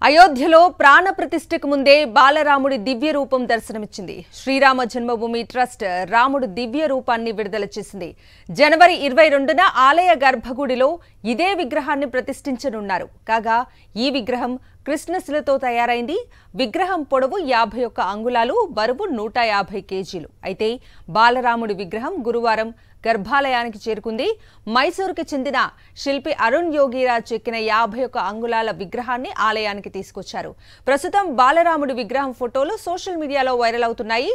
అయోధ్యలో ప్రాణ ప్రతిష్ఠకు ముందే బాలరాముడి దివ్య రూపం దర్శనమిచ్చింది. శ్రీరామ జన్మభూమి ట్రస్ట్ రాముడు దివ్య రూపాన్ని విడుదల చేసింది. జనవరి 22న ఆలయ గర్భగుడిలో ఇదే విగ్రహాన్ని ప్రతిష్ఠించనున్నారు. కాగా ఈ విగ్రహం కృష్ణశిలతో తయారైంది. విగ్రహం పొడవు 51 అంగుళాలు, బరువు 150 కేజీలు. అయితే బాలరాముడి విగ్రహం గురువారం గర్భాలయానికి చేరుకుంది. మైసూరుకి చెందిన శిల్పి అరుణ్ యోగిరాజ్ చెక్కిన 51 అంగుళాల విగ్రహాన్ని ఆలయానికి తీసుకొచ్చారు. ప్రస్తుతం బాలరాముడి విగ్రహం ఫోటోలు సోషల్ మీడియాలో వైరల్ అవుతున్నాయి.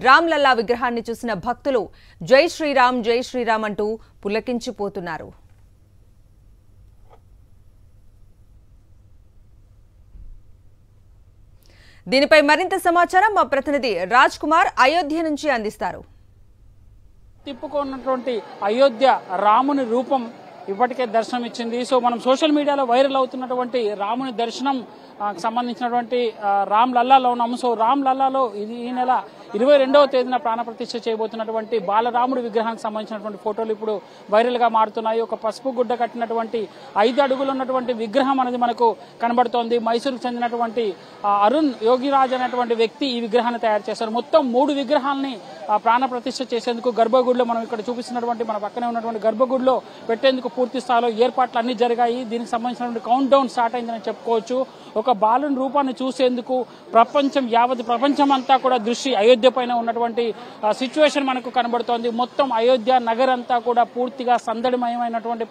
రామ్ లల్లా విగ్రహాన్ని చూసిన భక్తులు జై శ్రీరామ్ అంటూ పులకించిపోతున్నారు. దీనిపై మరింత సమాచారం మా ప్రతినిధి రాజ్ కుమార్ అయోధ్య నుంచి అందిస్తారు. తిప్పుకున్నటువంటి అయోధ్య రాముని రూపం ఇప్పటికే దర్శనం ఇచ్చింది. సో మనం సోషల్ మీడియాలో వైరల్ అవుతున్నటువంటి రాముని దర్శనం సంబంధించినటువంటి రామ్ లల్లాలో ఉన్నాము. సో రామ్ లల్లాలో ఈ నెల 22వ తేదీన ప్రాణప్రతిష్ఠ చేయబోతున్నటువంటి బాలరాముడి విగ్రహానికి సంబంధించినటువంటి ఫోటోలు ఇప్పుడు వైరల్ గా మారుతున్నాయి. ఒక పసుపు గుడ్డ కట్టినటువంటి 5 అడుగులు ఉన్నటువంటి విగ్రహం అనేది మనకు కనబడుతోంది. మైసూరుకు చెందినటువంటి అరుణ్ యోగిరాజ్ అనేటువంటి వ్యక్తి ఈ విగ్రహాన్ని తయారు చేశారు. మొత్తం 3 విగ్రహాలని ప్రాణప్రతిష్ఠ చేసేందుకు గర్భగుడిలో మనం ఇక్కడ చూపిస్తున్నటువంటి మన పక్కనే ఉన్నటువంటి గర్భగుడిలో పెట్టేందుకు పూర్తి స్థాయిలో ఏర్పాట్లు అన్ని జరిగాయి. దీనికి సంబంధించినటువంటి కౌంట్ డౌన్ స్టార్ట్ అయిందని చెప్పుకోవచ్చు. ఒక బాలుని రూపాన్ని చూసేందుకు యావత్ ప్రపంచం అంతా కూడా దృష్టి అయోధ్య పైన ఉన్నటువంటి సిచ్యువేషన్ మనకు కనబడుతోంది. మొత్తం అయోధ్య నగర్ అంతా కూడా పూర్తిగా సందడిమయమైనటువంటి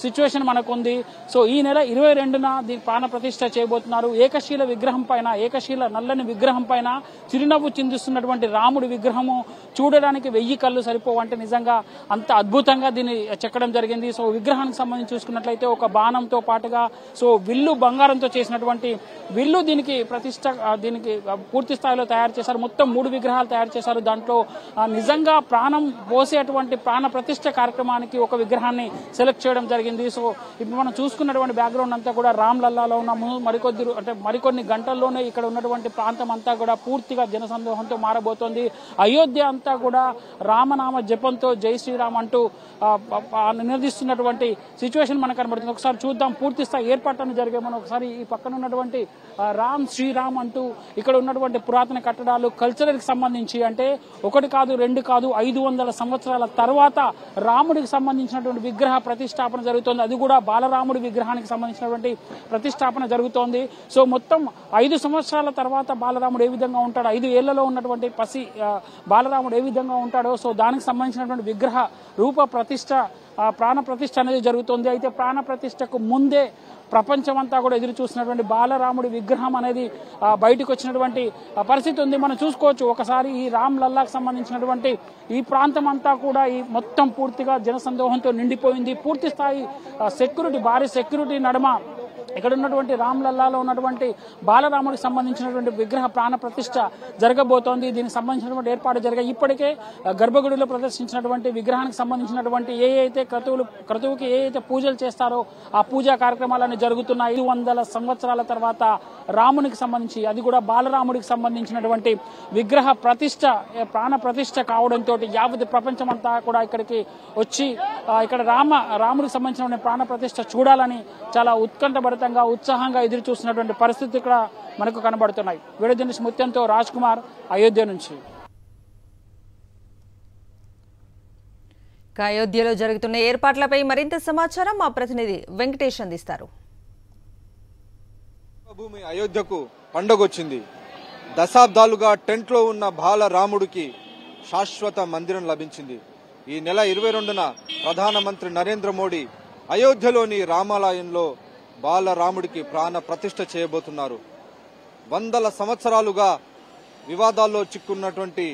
సిచ్యువేషన్ మనకు ఉంది. సో ఈ నెల 22న దీని ప్రాణ ప్రతిష్ఠ చేయబోతున్నారు. ఏకశీల నల్లని విగ్రహం పైన చిరునవ్వు చిందిస్తున్నటువంటి రాముడి విగ్రహము చూడడానికి 1000 కళ్ళు సరిపోవు. అంటే నిజంగా అంత అద్భుతంగా దీన్ని చెక్కడం జరిగింది. సో విగ్రహానికి సంబంధించి చూసుకున్నట్లయితే ఒక బాణంతో పాటుగా సో విల్లు బంగారంతో చేసినటువంటి విల్లు దీనికి పూర్తి స్థాయిలో తయారు చేశారు. మొత్తం 3 విగ్రహాలు తయారు చేశారు. దాంట్లో నిజంగా ప్రాణం పోసేటువంటి ప్రాణ ప్రతిష్ఠ కార్యక్రమానికి ఒక విగ్రహాన్ని సెలెక్ట్ చేయడం జరిగింది. సో ఇప్పుడు మనం చూసుకున్నటువంటి బ్యాక్గ్రౌండ్ అంతా కూడా రామ్ లల్లాలో ఉన్నాము. మరికొన్ని గంటల్లోనే ఇక్కడ ఉన్నటువంటి ప్రాంతం అంతా కూడా పూర్తిగా జనసందోహంతో మారబోతోంది. అయోధ్య అంతా కూడా రామనామ జపంతో జై శ్రీరామ్ అంటూ నినదిస్తున్నటువంటి సిచ్యువేషన్ మనకు కనబడుతుంది. ఒకసారి చూద్దాం పూర్తి స్థాయి ఏర్పాట్లను జరిగే. మనం ఒకసారి ఈ పక్కన ఉన్నటువంటి రామ్ శ్రీరామ్ అంటూ ఇక్కడ ఉన్నటువంటి పురాతన కట్టడాలు కల్చరల్ కి సంబంధించి అంటే 1 కాదు 2 కాదు 500 సంవత్సరాల తర్వాత రాముడికి సంబంధించినటువంటి విగ్రహ ప్రతిష్టాపన జరుగుతోంది. అది కూడా బాలరాముడి విగ్రహానికి సంబంధించినటువంటి ప్రతిష్టాపన జరుగుతోంది. సో మొత్తం 5 సంవత్సరాల తర్వాత బాలరాముడు ఏ విధంగా ఉంటాడో, 5 ఏళ్లలో ఉన్నటువంటి బాలరాముడు ఏ విధంగా ఉంటాడో సో దానికి సంబంధించినటువంటి విగ్రహ రూప ప్రతిష్ట ప్రాణ ప్రతిష్ఠ అనేది జరుగుతుంది. అయితే ప్రాణ ప్రతిష్టకు ముందే ప్రపంచం అంతా కూడా ఎదురు చూసినటువంటి బాలరాముడి విగ్రహం అనేది బయటకు వచ్చినటువంటి పరిస్థితి ఉంది. మనం చూసుకోవచ్చు. ఒకసారి ఈ రామ్ లల్లాకు సంబంధించినటువంటి ఈ ప్రాంతం అంతా కూడా ఈ మొత్తం పూర్తిగా జనసందోహంతో నిండిపోయింది. పూర్తి స్థాయి భారీ సెక్యూరిటీ నడుమ ఇక్కడ ఉన్నటువంటి రామ్ లల్లాలో ఉన్నటువంటి బాలరాముడికి సంబంధించినటువంటి విగ్రహ ప్రాణ ప్రతిష్ఠ జరగబోతోంది. దీనికి సంబంధించినటువంటి ఏర్పాటు జరిగాయి. ఇప్పటికే గర్భగుడిలో ప్రదర్శించినటువంటి విగ్రహానికి సంబంధించినటువంటి క్రతువుకి ఏ పూజలు చేస్తారో ఆ పూజా కార్యక్రమాలన్నీ జరుగుతున్నాయి. 500 సంవత్సరాల తర్వాత రామునికి సంబంధించి అది కూడా బాలరాముడికి సంబంధించినటువంటి విగ్రహ ప్రతిష్ఠ ప్రాణ ప్రతిష్ఠ కావడంతో యావత్ ప్రపంచం అంతా కూడా ఇక్కడికి వచ్చి ఇక్కడ రాముడికి సంబంధించిన ప్రాణ ప్రతిష్ఠ చూడాలని చాలా ఉత్సాహంగా ఎదురు చూస్తున్నటువంటి పరిస్థితి ఇక్కడ మనకు కనబడుతున్నాయి. వీడియో జర్నలిస్ట్ ముత్యంతో రాజ్ కుమార్ అయోధ్య నుంచి. అయోధ్యలో జరుగుతున్న ఏర్పాట్లపై మరింత సమాచారం మా ప్రతినిధి వెంకటేష్ అందిస్తారు. భూమి అయోధ్యకు పండగొచ్చింది. దశాబ్దాలుగా టెంట్ లో ఉన్న బాలరాముడికి శాశ్వత మందిరం లభించింది. ఈ నెల 22న ప్రధానమంత్రి నరేంద్ర మోడీ అయోధ్యలోని రామాలయంలో బాలరాముడికి ప్రాణ ప్రతిష్ఠ చేయబోతున్నారు. 100 సంవత్సరాలుగా వివాదాల్లో చిక్కున్నటువంటి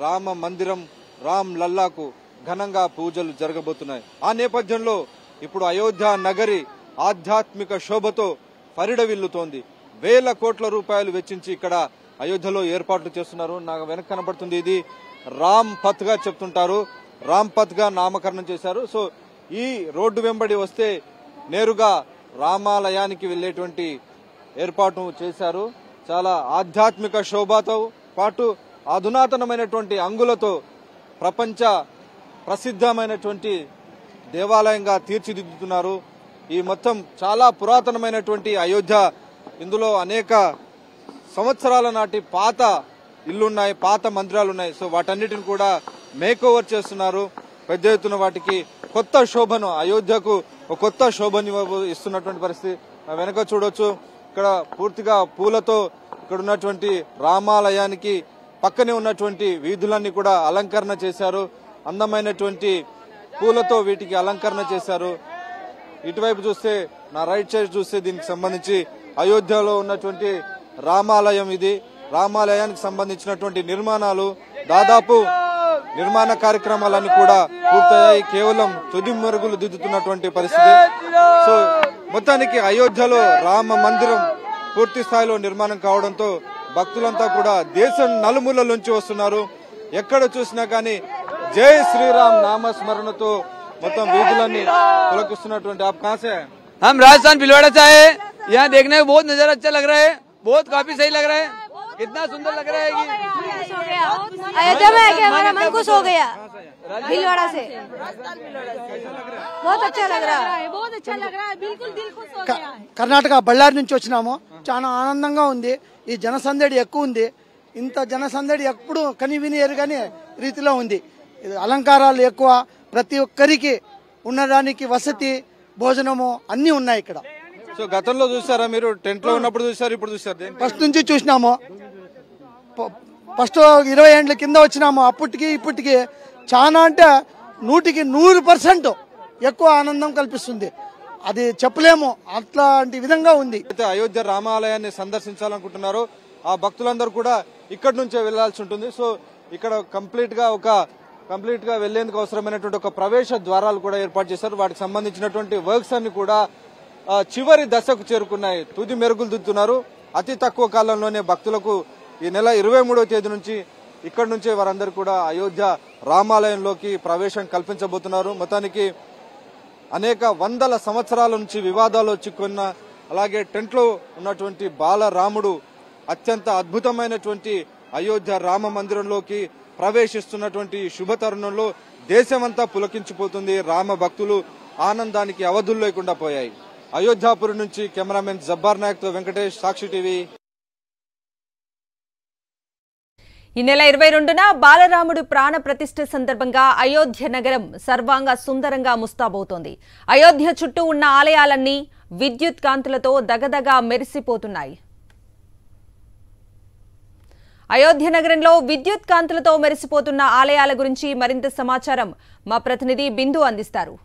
రామ మందిరం రామ్ లల్లాకు ఘనంగా పూజలు జరగబోతున్నాయి. ఆ నేపథ్యంలో ఇప్పుడు అయోధ్య నగరి ఆధ్యాత్మిక శోభతో పరిడవిల్లుతోంది. 1000 కోట్ల రూపాయలు వెచ్చించి ఇక్కడ అయోధ్యలో ఏర్పాట్లు చేస్తున్నారు. నాకు వెనక కనబడుతుంది. ఇది రామ్ పథ్ గా చెప్తుంటారు. రామ్ పథ్ గా నామకరణం చేశారు. సో ఈ రోడ్డు వెంబడి వస్తే నేరుగా రామాలయానికి వెళ్లేటువంటి ఏర్పాటు చేశారు. చాలా ఆధ్యాత్మిక శోభతో పాటు అధునాతనమైనటువంటి అంగులతో ప్రపంచ ప్రసిద్ధమైనటువంటి దేవాలయంగా తీర్చిదిద్దుతున్నారు. ఈ మొత్తం చాలా పురాతనమైనటువంటి అయోధ్య ఇందులో అనేక సంవత్సరాల నాటి పాత ఇల్లున్నాయి, పాత మందిరాలు ఉన్నాయి. సో వాటన్నిటిని కూడా మేక్ ఓవర్ చేస్తున్నారు. పెద్ద ఎత్తున వాటికి కొత్త శోభను, అయోధ్యకు ఒక కొత్త శోభను ఇస్తున్నటువంటి పరిస్థితి వెనక చూడొచ్చు. ఇక్కడ పూర్తిగా పూలతో ఇక్కడ ఉన్నటువంటి రామాలయానికి పక్కనే ఉన్నటువంటి వీధులన్నీ కూడా అలంకరణ చేశారు. అందమైనటువంటి పూలతో వీటికి అలంకరణ చేశారు. ఇటువైపు చూస్తే, నా రైట్ సైడ్ చూస్తే దీనికి సంబంధించి అయోధ్యలో ఉన్నటువంటి రామాలయం ఇది. రామాలయానికి సంబంధించినటువంటి నిర్మాణాలు దాదాపు నిర్మాణ కార్యక్రమాలన్నీ కూడా పూర్తయ్యాయి. కేవలం తుది మెరుగులు దిద్దుతున్నటువంటి పరిస్థితి. సో మొత్తానికి అయోధ్యలో రామ మందిరం పూర్తి స్థాయిలో నిర్మాణం కావడంతో భక్తులంతా కూడా దేశం నలుమూలల నుంచి వస్తున్నారు. ఎక్కడ చూసినా కానీ జై శ్రీరామ్ నామస్మరణతో మొత్తం వీధులన్నీ పులకిస్తున్నటువంటి आप कहां से हैं? हम राजस्थान भिलवाड़ा से आए। यहाँ देखने में बहुत नजारा अच्छा लग रहा है, बहुत काफी सही लग रहा है, इतना सुंदर लग रहा है कि अयोध्या में आके हमारा मन खुश हो गया। भिलवाड़ा से बहुत अच्छा लग रहा है, बहुत अच्छा लग रहा है, बिल्कुल दिल खुश हो गया। కర్ణాటక బళ్ళారి నుంచి వచ్చినాము. చాలా ఆనందంగా ఉంది. ఈ జనసందడి ఎక్కువ ఉంది. ఇంత జనసందడి ఎప్పుడు కని విని ఎరుగని రీతిలో ఉంది. అలంకారాలు ఎక్కువ, ప్రతి ఒక్కరికి ఉండడానికి వసతి, భోజనము అన్ని ఉన్నాయి ఇక్కడ. సో గతంలో చూసారా మీరు? టెంట్ లో ఉన్నప్పుడు చూసారు, ఇప్పుడు చూసారు? ఫస్ట్ నుంచి చూసినాము. ఫస్ట్ 20 ఏళ్ల కింద వచ్చినాము. అప్పటికి ఇప్పటికి చాలా అంటే 100% ఎక్కువ ఆనందం కల్పిస్తుంది. అది చెప్పలేము, అట్లాంటి విధంగా ఉంది. అయితే అయోధ్య రామాలయాన్ని సందర్శించాలనుకుంటున్నారో ఆ భక్తులందరూ కూడా ఇక్కడి నుంచే వెళ్లాల్సి ఉంటుంది. సో ఇక్కడ కంప్లీట్ గా వెళ్లేందుకు అవసరమైనటువంటి ఒక ప్రవేశ ద్వారాలు కూడా ఏర్పాటు చేశారు. వాటికి సంబంధించినటువంటి వర్క్స్ అన్ని కూడా చివరి దశకు చేరుకున్నాయి. తుది మెరుగులు దిద్దుతున్నారు. అతి తక్కువ కాలంలోనే భక్తులకు ఈ నెల 23వ తేదీ నుంచి ఇక్కడి నుంచే వారందరూ కూడా అయోధ్య రామాలయంలోకి ప్రవేశం కల్పించబోతున్నారు. మొత్తానికి అనేక వందల సంవత్సరాల నుంచి వివాదాల్లో చిక్కున్న, అలాగే టెంట్ లో ఉన్నటువంటి బాలరాముడు అత్యంత అద్భుతమైనటువంటి అయోధ్య రామ మందిరంలోకి ప్రవేశిస్తున్నటువంటి శుభ తరుణంలో దేశమంతా పులకించిపోతుంది. రామ భక్తులు ఆనందానికి అవధులు లేకుండా పోయాయి. అయోధ్యాపురి నుంచి కెమెరామెన్ జబ్బార్ నాయక్ తో వెంకటేష్, సాక్షి టీవీ. ఈ నెల 22న బాలరాముడు ప్రాణ ప్రతిష్ఠ సందర్భంగా అయోధ్య నగరం సర్వాంగ సుందరంగా ముస్తాబవుతోంది. అయోధ్య చుట్టూ ఉన్న ఆలయాలన్నీ విద్యుత్ కాంతులతో దగదగా మెరిసిపోతున్నాయి. అయోధ్య నగరంలో విద్యుత్ కాంతులతో మెరిసిపోతున్న ఆలయాల గురించి మరింత సమాచారం మా ప్రతినిధి బిందు అందిస్తారు.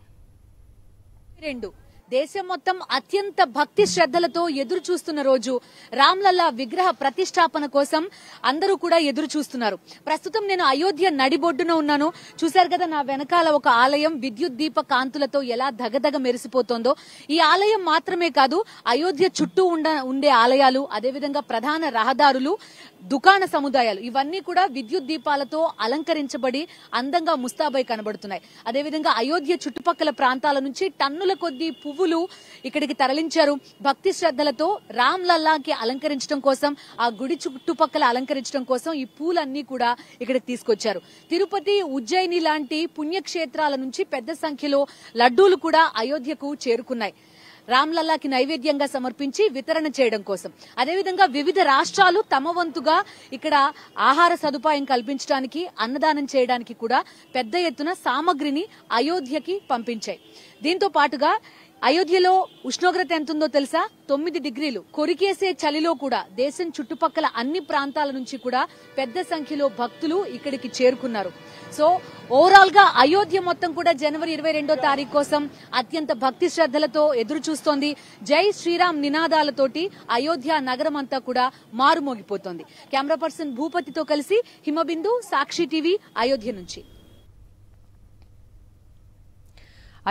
దేశం మొత్తం అత్యంత భక్తి శ్రద్ధలతో ఎదురు చూస్తున్న రోజు రామ్లల్లా విగ్రహ ప్రతిష్టాపన కోసం అందరూ కూడా ఎదురు చూస్తున్నారు. ప్రస్తుతం నేను అయోధ్య నడిబొడ్డున ఉన్నాను. చూశారు కదా, నా వెనకాల ఒక ఆలయం విద్యుత్ దీప కాంతులతో ఎలా దగదగ మెరిసిపోతోందో. ఈ ఆలయం మాత్రమే కాదు, అయోధ్య చుట్టూ ఉండే ఆలయాలు, అదేవిధంగా ప్రధాన రహదారులు, దుకాణ సముదాయాలు ఇవన్నీ కూడా విద్యుత్ దీపాలతో అలంకరించబడి అందంగా ముస్తాబై కనబడుతున్నాయి. అదేవిధంగా అయోధ్య చుట్టుపక్కల ప్రాంతాల నుంచి టన్నుల కొద్దీ పువ్వులు ఇక్కడికి తరలించారు. భక్తి శ్రద్ధలతో రామ్లల్లాకి అలంకరించడం కోసం, ఆ గుడి చుట్టుపక్కల అలంకరించడం కోసం ఈ పూలన్నీ కూడా ఇక్కడికి తీసుకొచ్చారు. తిరుపతి, ఉజ్జయిని లాంటి పుణ్యక్షేత్రాల నుంచి పెద్ద సంఖ్యలో లడ్డూలు కూడా అయోధ్యకు చేరుకున్నాయి. రామ్లల్లాకి నైవేద్యంగా సమర్పించి వితరణ చేయడం కోసం. అదేవిధంగా వివిధ రాష్ట్రాలు తమ వంతుగా ఇక్కడ ఆహార సదుపాయం కల్పించడానికి, అన్నదానం చేయడానికి కూడా పెద్ద ఎత్తున సామగ్రిని అయోధ్యకి పంపించాయి. దీంతో పాటుగా అయోధ్యలో ఉష్ణోగ్రత ఎంతుందో తెలుసా? 9 డిగ్రీలు. కొరికేసే చలిలో కూడా దేశం చుట్టుపక్కల అన్ని ప్రాంతాల నుంచి కూడా పెద్ద సంఖ్యలో భక్తులు ఇక్కడికి చేరుకున్నారు. సో ఓవరాల్ గా అయోధ్య మొత్తం కూడా జనవరి 22వ తారీఖు కోసం అత్యంత భక్తి శ్రద్ధలతో ఎదురు చూస్తోంది. జై శ్రీరామ్ నినాదాలతోటి అయోధ్య నగరం అంతా కూడా మారుమోగిపోతోంది. కెమెరా పర్సన్ భూపతితో కలిసి హిమబిందు, సాక్షి టీవీ, అయోధ్య నుంచి.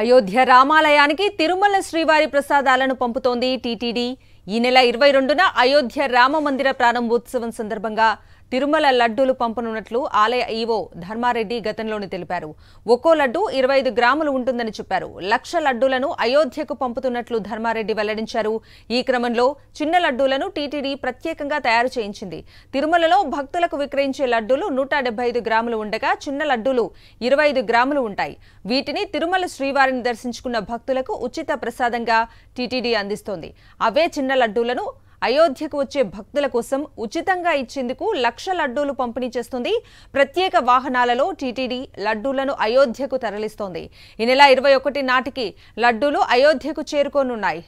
అయోధ్య రామాలయానికి తిరుమల శ్రీవారి ప్రసాదాలను పంపుతోంది టీటీడీ. ఈ నెల 22న అయోధ్య రామ మందిర ప్రారంభోత్సవం సందర్భంగా తిరుమల లడ్డూలు పంపనున్నట్లు ఆలయ ఈవో ధర్మారెడ్డి గతంలోనే తెలిపారు. ఒక్కో లడ్డు 25 గ్రాములు ఉంటుందని చెప్పారు. 1,00,000 లడ్డూలను అయోధ్యకు పంపుతున్నట్లు ధర్మారెడ్డి వెల్లడించారు. ఈ క్రమంలో చిన్న లడ్డూలను టీటీడీ ప్రత్యేకంగా తయారు చేయించింది. తిరుమలలో భక్తులకు విక్రయించే లడ్డూలు 175 గ్రాములు ఉండగా చిన్న లడ్డూలు 25 గ్రాములు ఉంటాయి. వీటిని తిరుమల శ్రీవారిని దర్శించుకున్న భక్తులకు ఉచిత ప్రసాదంగా టీటీడీ అందిస్తోంది. అవే చిన్న లడ్డూలను అయోధ్యకు వచ్చే భక్తుల కోసం ఉచితంగా ఇచ్చేందుకు 1,00,000 లడ్డూలు పంపిణీ చేస్తుంది. ప్రత్యేక వాహనాలలో టీటీడీ లడ్డూలను అయోధ్యకు తరలిస్తోంది. ఈ నెల 21 నాటికి లడ్డూలు అయోధ్యకు చేరుకోనున్నాయి.